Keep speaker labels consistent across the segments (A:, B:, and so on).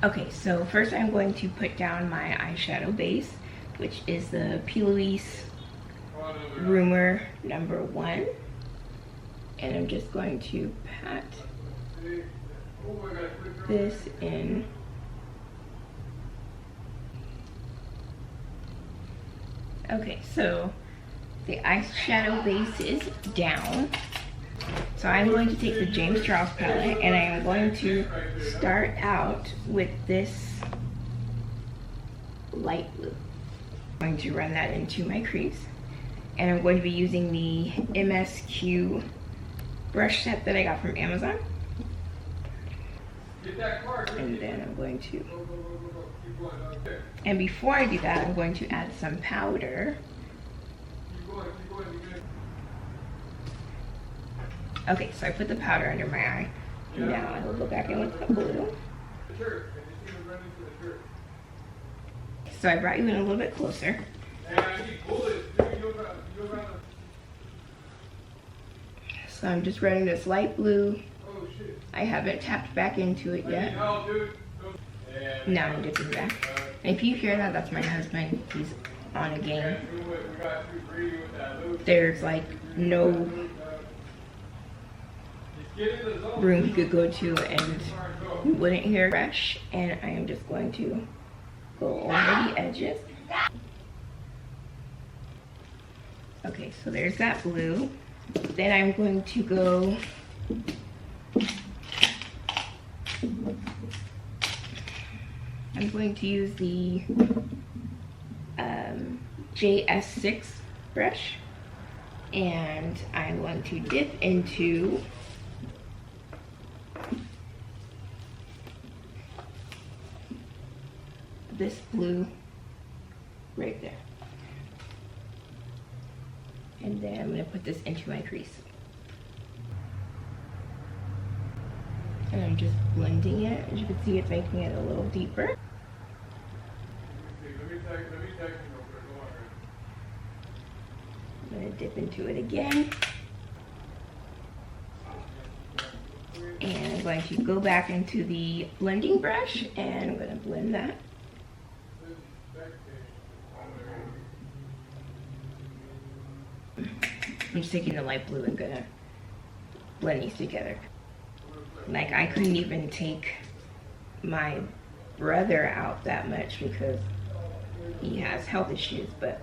A: Okay, so first I'm going to put down my eyeshadow base, which is the P. Louise Rumor #1. And I'm just going to pat this in. Okay, so the eyeshadow base is down. So I'm going to take the James Charles palette and I am going to start out with this light blue. I'm going to run that into my crease. And I'm going to be using the MSQ brush set that I got from Amazon. And then I'm going to, and before I do that, I'm going to add some powder. Okay, so I put the powder under my eye. Now I will go back in with the blue. So I brought you in a little bit closer. So I'm just running this light blue. I haven't tapped back into it yet. Now I'm dipping back. And if you hear that, that's my husband. He's on a game. There's like no room he could go to and you wouldn't hear brush. And I am just going to go over the edges. Okay, so there's that blue. Then I'm going to go use the JS6 brush, and I'm going to dip into this blue right there. And then I'm going to put this into my crease. And I'm just blending it. As you can see, it's making it a little deeper. I'm going to dip into it again. And I'm going to go back into the blending brush and I'm going to blend that. I'm just taking the light blue and gonna blend these together. Like, I couldn't even take my brother out that much because he has health issues, but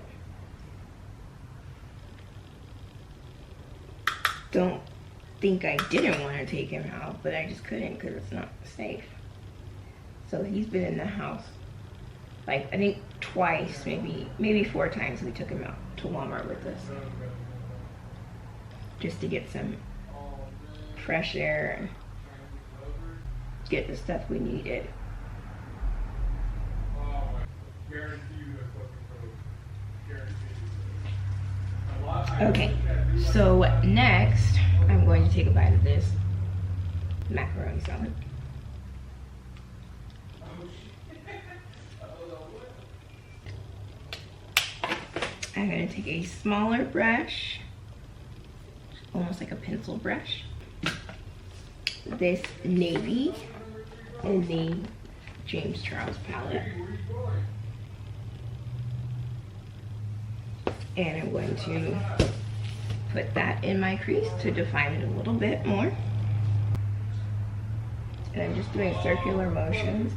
A: don't think I didn't want to take him out, but I just couldn't because it's not safe. So he's been in the house, like, I think twice, maybe 4 times we took him out to Walmart with us. Just to get some fresh air and get the stuff we needed. Okay, so next I'm going to take a bite of this macaroni salad. I'm going to take a smaller brush, almost like a pencil brush, this navy in the James Charles palette, and I'm going to put that in my crease to define it a little bit more. And I'm just doing circular motions,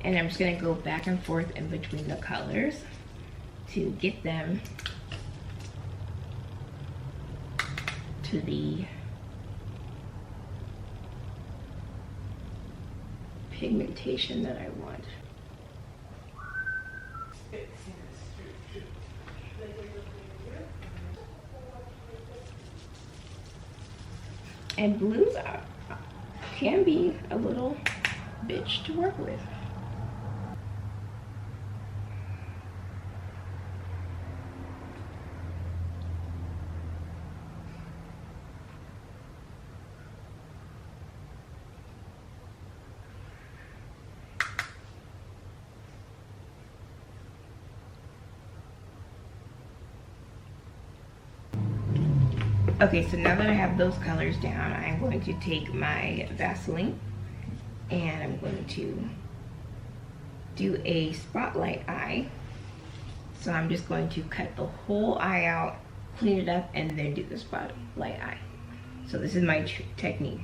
A: and I'm just going to go back and forth in between the colors to get them to the pigmentation that I want. And blues can be a little bitch to work with. Okay, so now that I have those colors down, I'm going to take my Vaseline And I'm going to do a spotlight eye. So I'm just going to cut the whole eye out, clean it up, and then do the spotlight eye. So this is my technique.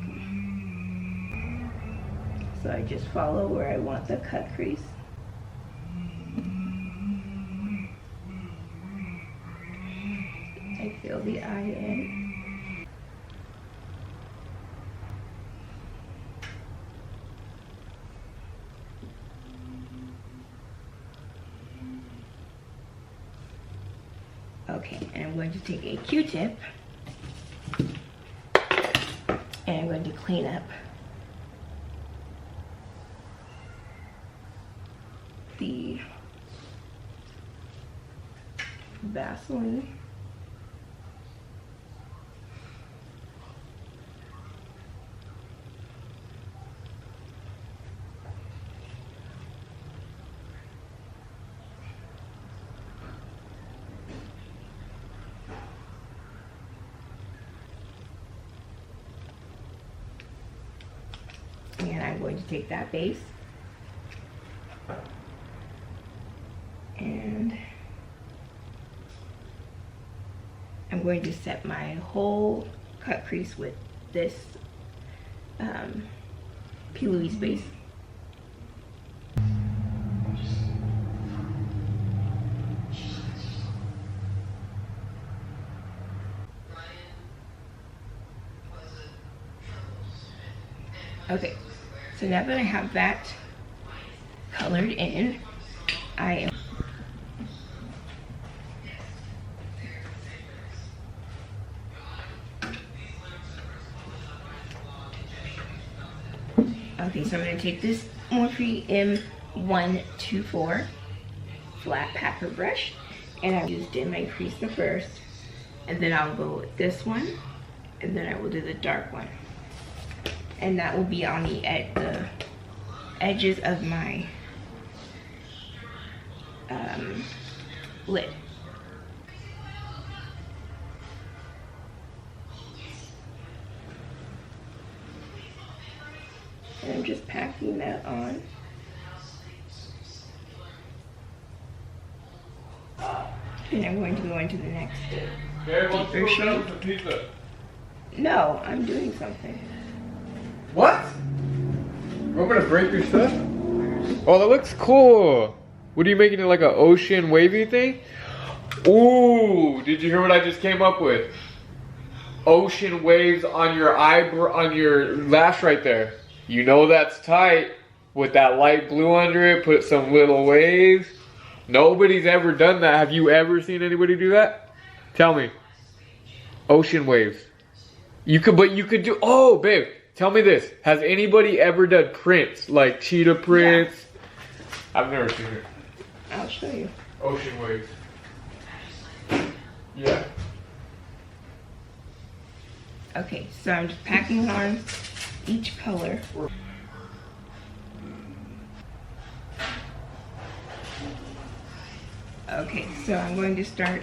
A: So I just follow where I want the cut crease. I fill the eye in. Okay, and I'm going to take a Q-tip and I'm going to clean up the Vaseline. And I'm going to take that base and I'm going to set my whole cut crease with this P. Louise base. Okay, so now that I have that colored in, okay, so I'm going to take this Morphe M124 flat packer brush, and I used in my crease the first, and then I'll go with this one, and then I will do the dark one. And that will be on the edges of my lid. And I'm just packing that on. And I'm going to go into the next deeper shade. No, I'm doing something.
B: What? I'm gonna break your stuff? Oh, that looks cool. What are you making it like an ocean wavy thing? Ooh, did you hear what I just came up with? Ocean waves on your eyebrow, on your lash right there. You know that's tight. With that light blue under it, put some little waves. Nobody's ever done that. Have you ever seen anybody do that? Tell me. Ocean waves. You could do, oh babe. Tell me this, has anybody ever done prints, like cheetah prints? Yeah. I've never seen it.
A: I'll show you.
B: Ocean waves. Yeah.
A: Okay, so I'm just packing on each color. Okay, so I'm going to start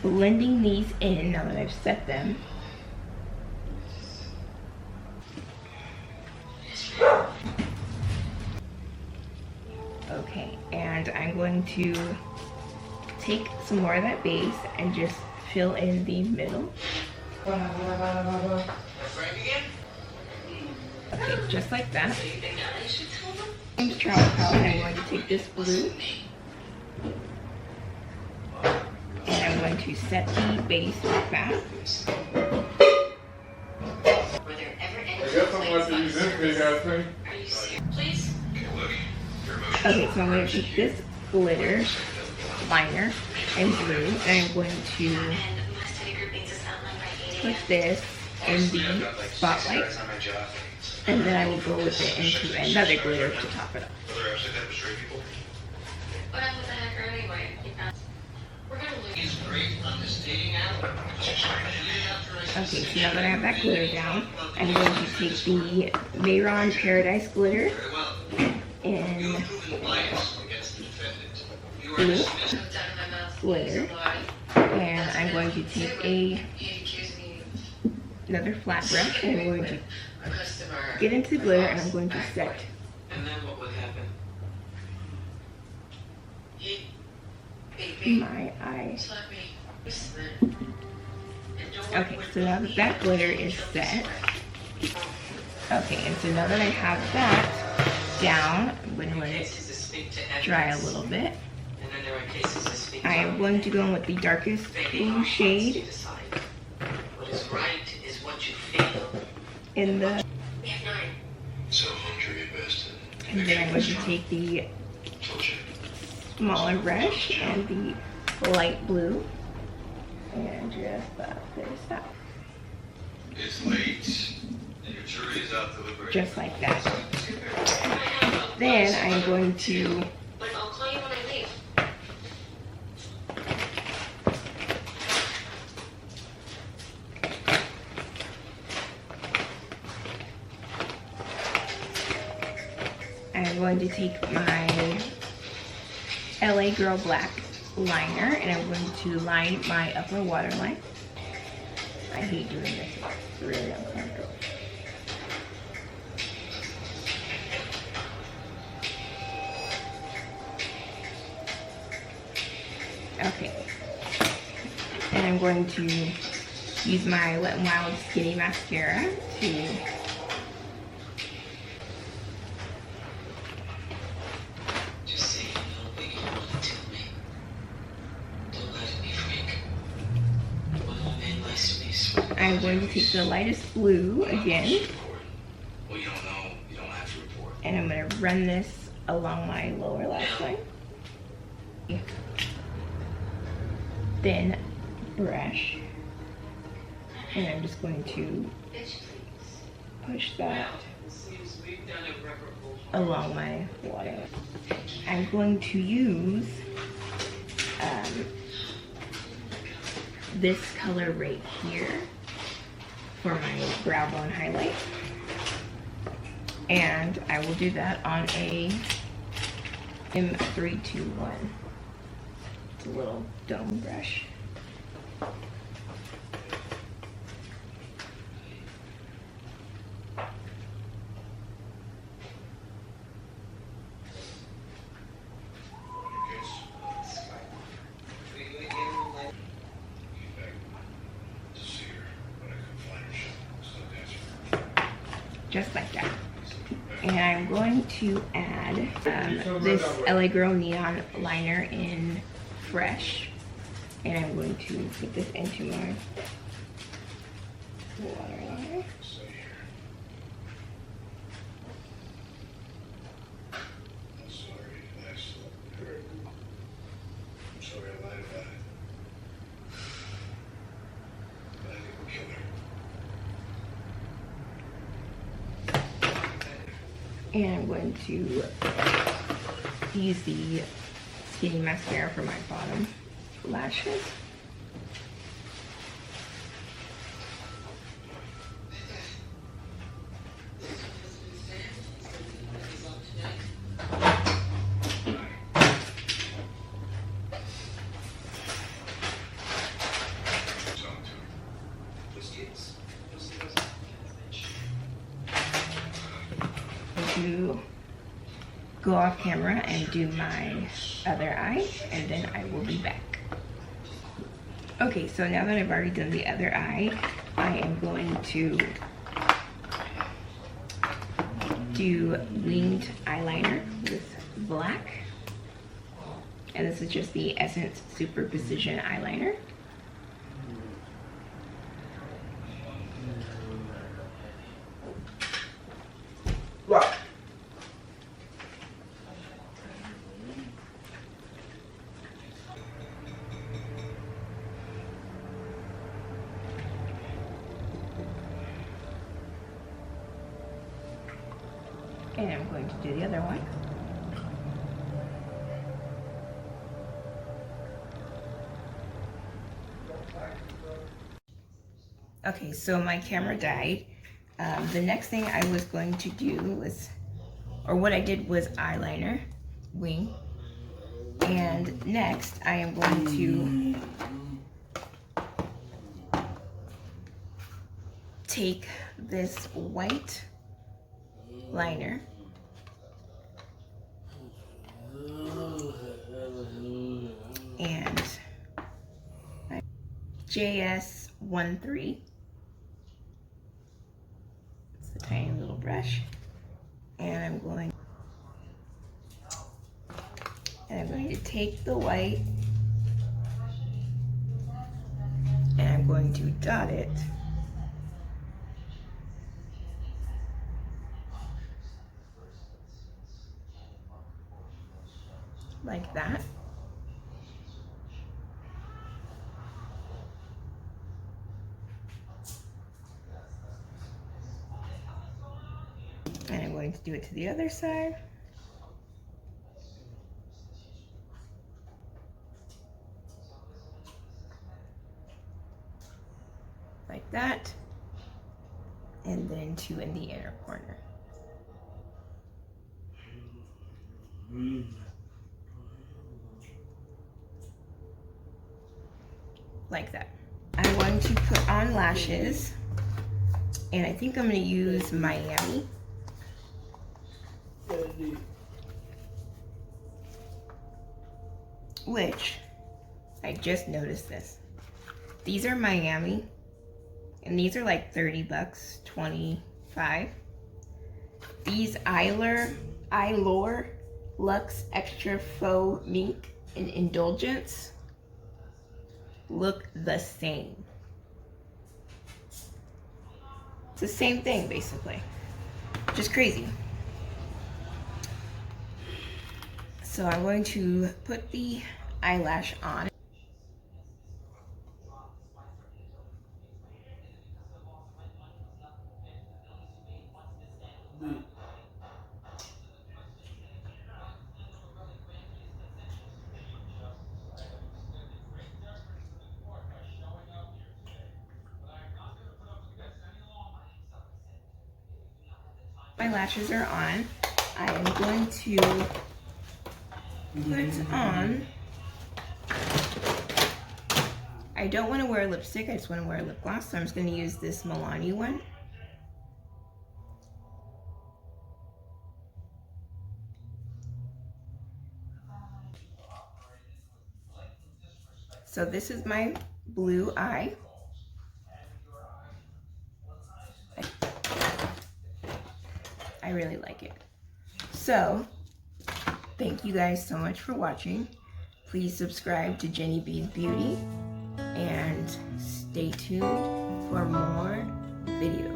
A: blending these in now that I've set them. Okay, and I'm going to take some more of that base and just fill in the middle. Okay, just like that. And travel palette, I'm going to take this blue and I'm going to set the base with that.
B: I guess I'm going to use this big ass thing.
C: Please.
A: Okay, so I'm going to take this glitter liner and blue, and I'm going to put this in the spotlight, and then I will go with it into another glitter to top it up.
C: What the heck are anyway? We're gonna lose. He's great on this dating app.
A: Okay, so now that I have that glitter down, I'm going to take the Mayron Paradise glitter in blue glitter, and I'm going to take another flat brush and I'm going to
C: customer.
A: get into the glitter and I'm going to set
C: And then what would happen? Hey, baby,
A: my eye.
C: just let me listen. And don't work
A: Okay,
C: with
A: so now that that glitter is set. Okay, and so now that I have that down, I'm going to let it
C: cases that speak to
A: dry a
C: evidence.
A: little bit.
C: And then there are cases that speak to
A: I am going to go in with the darkest blue shade
C: what is right is what you feel.
A: in the,
C: We have 9.
D: So hunter your best
A: and then I'm going to take the
D: told you.
A: smaller brush and the light blue and just about this up,
D: It's late, and your jury is out deliberating.
A: just like that. Then I'm going to
C: But I'll call you when I leave.
A: I'm going to take my LA Girl Black liner and I'm going to line my upper waterline. I hate doing this, it's really uncomfortable. Okay. And I'm going to use my Wet n Wild Skinny Mascara to
C: Just say you know what you want to tell me. Don't let it be freak. One of the men likes to be sweet.
A: I'm going to take the lightest blue again,
D: Report. Well, you don't know. You don't have to report.
A: and I'm going to run this along my lower lash line. Thin brush, and I'm just going to push that
C: Seems we've done irreparable.
A: along my water. I'm going to use this color right here for my brow bone highlight. And I will do that on a M321. It's a little dome brush. Just like that. And I'm going to add this LA Girl Neon liner in Fresh. And I'm going to put this into my waterline.
D: I'm sorry. I heard. I'm sorry I lied about it. But I think we'll kill her.
A: And I'm going to use the Skinny Mascara for my bottom lashes.
D: Talk to her.
A: To go off camera and do my other eye, and then I will be back. Okay, so now that I've already done the other eye, I am going to do winged eyeliner with black. And this is just the Essence Super Precision Eyeliner. And I'm going to do the other one. Okay, so my camera died. The next thing I was going to do was, or what I did was eyeliner, wing. And next I am going to take this white liner. And JS13. It's a tiny little brush. And I'm going to take the white and I'm going to dot it like that. And I'm going to do it to the other side. Like that. And then two in the inner corner. Like that. I'm going to put on lashes, and I think I'm going to use Miami. Which, I just noticed this. These are Miami, and these are like 30 bucks, 25. These Eylure Luxe Extra Faux Mink and Indulgence look the same. It's the same thing, basically. Just crazy. So I'm going to put the eyelash on. My lashes are on. I am going to put on. I don't want to wear lipstick, I just want to wear lip gloss, so I'm just going to use this Milani one. So this is my blue eye. I really like it. So, thank you guys so much for watching. Please subscribe to Jenny Bee's Beauty and stay tuned for more videos.